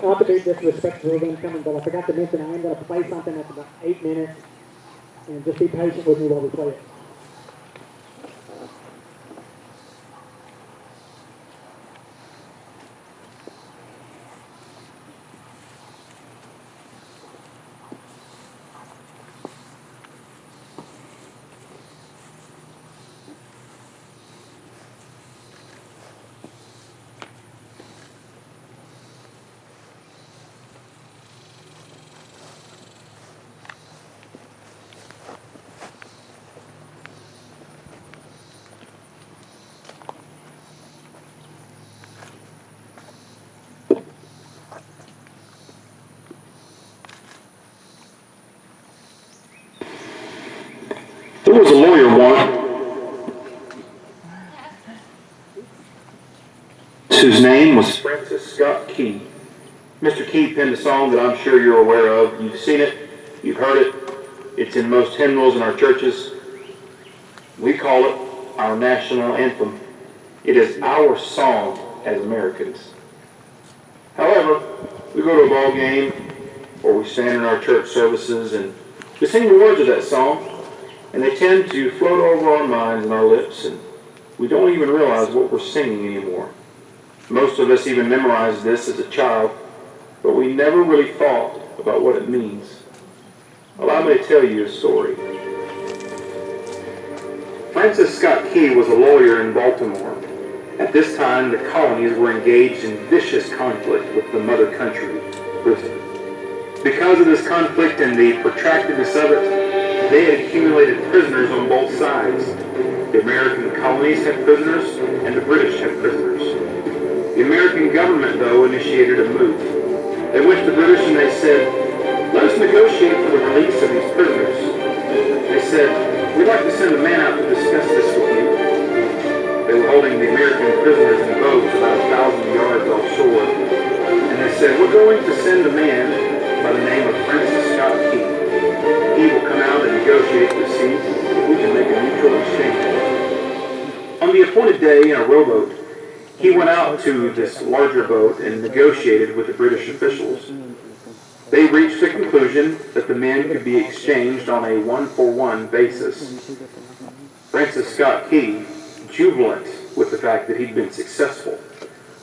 not to be disrespectful of them coming, but I forgot to mention I am going to play something that's about 8 minutes, and just be patient with me while we play it. There was a lawyer once whose name was Francis Scott Key. Mr. Key penned a song that I'm sure you're aware of. You've seen it, you've heard it. It's in most hymnals in our churches. We call it our national anthem. It is our song as Americans. However, we go to a ball game or we stand in our church services and we sing the words of that song, and they tend to float over our minds and our lips, and we don't even realize what we're singing anymore. Most of us even memorized this as a child, but we never really thought about what it means. Allow me to tell you a story. Francis Scott Key was a lawyer in Baltimore. At this time, the colonies were engaged in vicious conflict with the mother country, Britain. Because of this conflict and the protractedness of it, they had accumulated prisoners on both sides. The American colonies had prisoners, and the British had prisoners. The American government, though, initiated a move. They went to the British and they said, "Let us negotiate for the release of these prisoners." They said, "We'd like to send a man out to discuss this with you." They were holding the American prisoners in boats about 1,000 yards offshore. And they said, "We're going to send a man by the name of Francis Scott Key. He will come out and negotiate to see if we can make a mutual exchange." On the appointed day in a rowboat, he went out to this larger boat and negotiated with the British officials. They reached the conclusion that the men could be exchanged on a 1-for-1 basis. Francis Scott Key, jubilant with the fact that he'd been successful,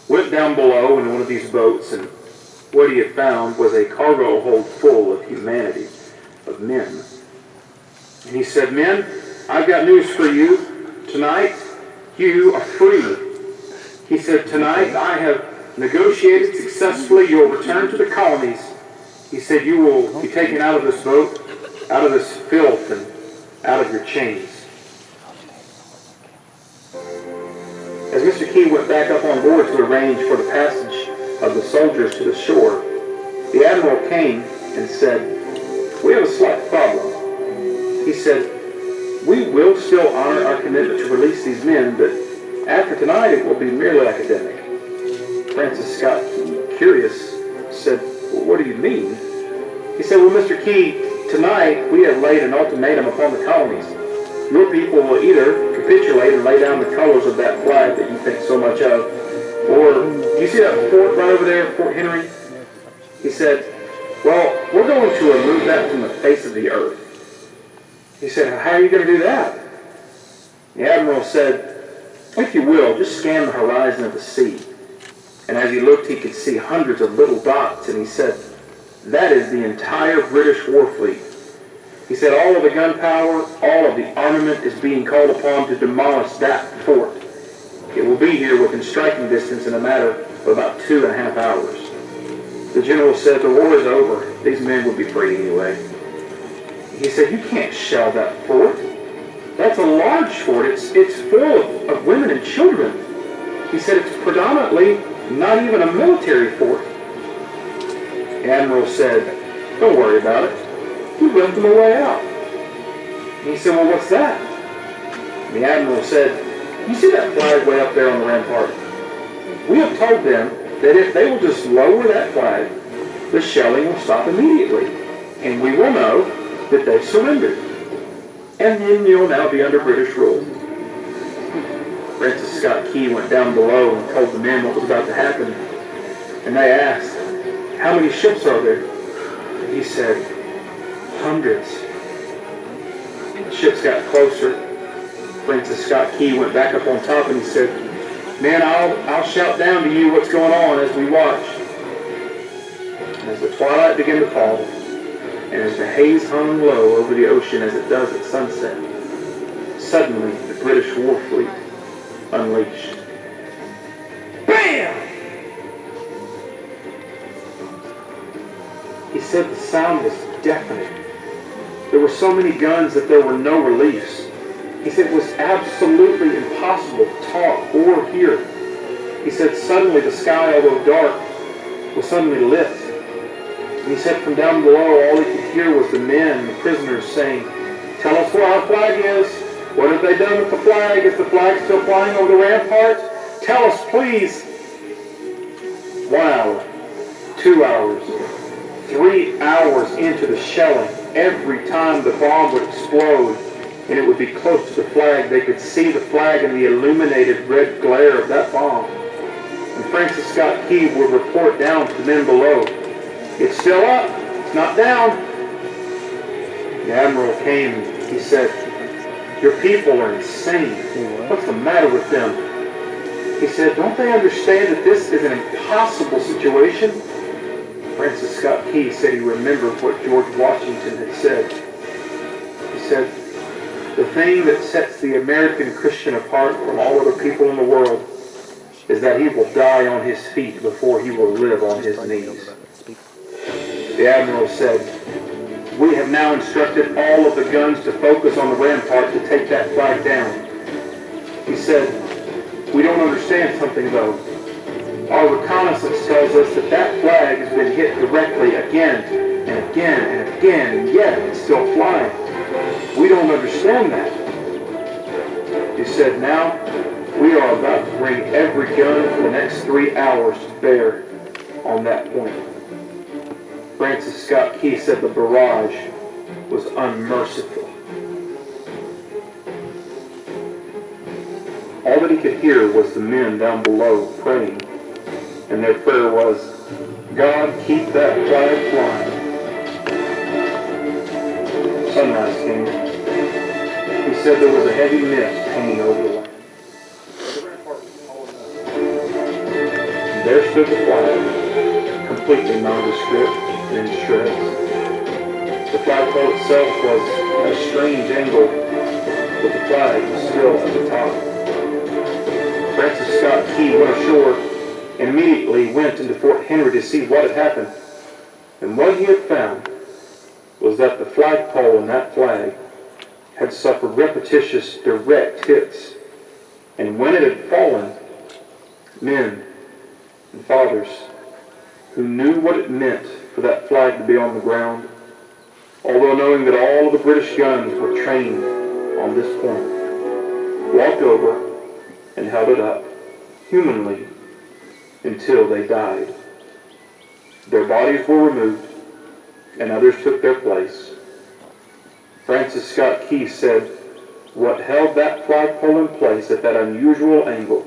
went down below in one of these boats, and what he had found was a cargo hold full of humanity, of men. And he said, "Men, I've got news for you. Tonight, you are free." He said, "Tonight, I have negotiated successfully your return to the colonies." He said, "You will be taken out of this boat, out of this filth, and out of your chains." As Mr. Key went back up on board to arrange for the passage of the soldiers to the shore, the Admiral came and said, "We have a slight problem." He said, "We will still honor our commitment to release these men, but after tonight it will be merely academic." Francis Scott, curious, said, "Well, what do you mean?" He said, "Well, Mr. Key, tonight we have laid an ultimatum upon the colonies. Your people will either capitulate and lay down the colors of that flag that you think so much of, or, do you see that fort right over there, Fort Henry?" He said, "Well, we're going to remove that from the face of the earth." He said, "How are you going to do that?" The Admiral said, "If you will, just scan the horizon of the sea." And as he looked, he could see hundreds of little dots, and he said, "That is the entire British war fleet." He said, "All of the gunpowder, all of the armament is being called upon to demolish that fort. It will be here within striking distance in a matter of about 2.5 hours." The general said, "The war is over. These men will be free anyway." He said, "You can't shell that fort. That's a large fort. It's full of women and children." He said, "It's predominantly not even a military fort." The Admiral said, "Don't worry about it. We've left them a way out." And he said, "Well, what's that?" And the Admiral said, "You see that flag way up there on the rampart? We have told them that if they will just lower that flag, the shelling will stop immediately, and we will know that they've surrendered. And then you'll now be under British rule." Francis Scott Key went down below and told the men what was about to happen. And they asked, "How many ships are there?" And he said, "Hundreds." The ships got closer. Francis Scott Key went back up on top and he said, "Men, I'll shout down to you what's going on as we watch." And as the twilight began to fall, and as the haze hung low over the ocean as it does at sunset, suddenly the British war fleet unleashed. BAM! He said the sound was deafening. There were so many guns that there were no reliefs. He said it was absolutely impossible to talk or hear. He said suddenly the sky, although dark, was suddenly lit. And he said from down below all he could hear was the men and the prisoners saying, "Tell us where our flag is. What have they done with the flag? Is the flag still flying over the ramparts? Tell us, please." 1 hour, 2 hours, 3 hours into the shelling, every time the bomb would explode and it would be close to the flag, they could see the flag in the illuminated red glare of that bomb. And Francis Scott Key would report down to the men below, "It's still up, it's not down." The Admiral came and he said, "Your people are insane. What's the matter with them?" He said, "Don't they understand that this is an impossible situation?" Francis Scott Key said he remembered what George Washington had said. He said, "The thing that sets the American Christian apart from all other people in the world is that he will die on his feet before he will live on his knees." The Admiral said, "We have now instructed all of the guns to focus on the rampart to take that flag down." He said, "We don't understand something though. Our reconnaissance tells us that that flag has been hit directly again and again and again, and yet it's still flying. We don't understand that." He said, "Now we are about to bring every gun for the next 3 hours to bear on that point." Francis Scott Key said the barrage was unmerciful. All that he could hear was the men down below praying, and their prayer was, "God, keep that flag flying." Sunrise came. He said there was a heavy mist hanging over the land. And there stood the flag, completely nondescript and in shreds. The flagpole itself was at a strange angle, but the flag was still at the top. Francis Scott Key went ashore and immediately went into Fort Henry to see what had happened. And what he had found was that the flagpole and that flag had suffered repetitious direct hits. And when it had fallen, men and fathers who knew what it meant for that flag to be on the ground, although knowing that all of the British guns were trained on this point, walked over and held it up humanly until they died. Their bodies were removed and others took their place. Francis Scott Key said what held that flagpole in place at that unusual angle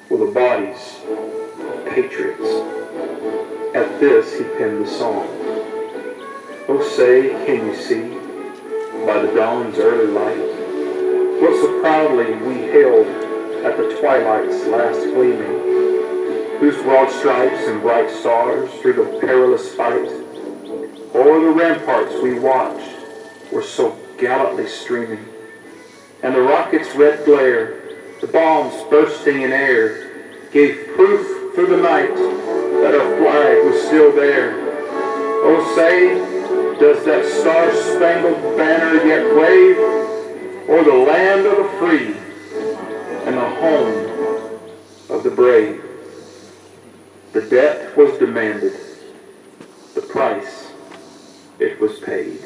were the bodies of patriots. At this he penned the song, "Oh say, can you see, by the dawn's early light, what so proudly we hailed at the twilight's last gleaming, whose broad stripes and bright stars through the perilous fight o'er the ramparts we watched were so gallantly streaming, and the rocket's red glare, the bombs bursting in air, gave proof through the night that our flag was still there. Oh say, does that star-spangled banner yet wave o'er the land of the free and the home of the brave?" The debt was demanded, the price it was paid.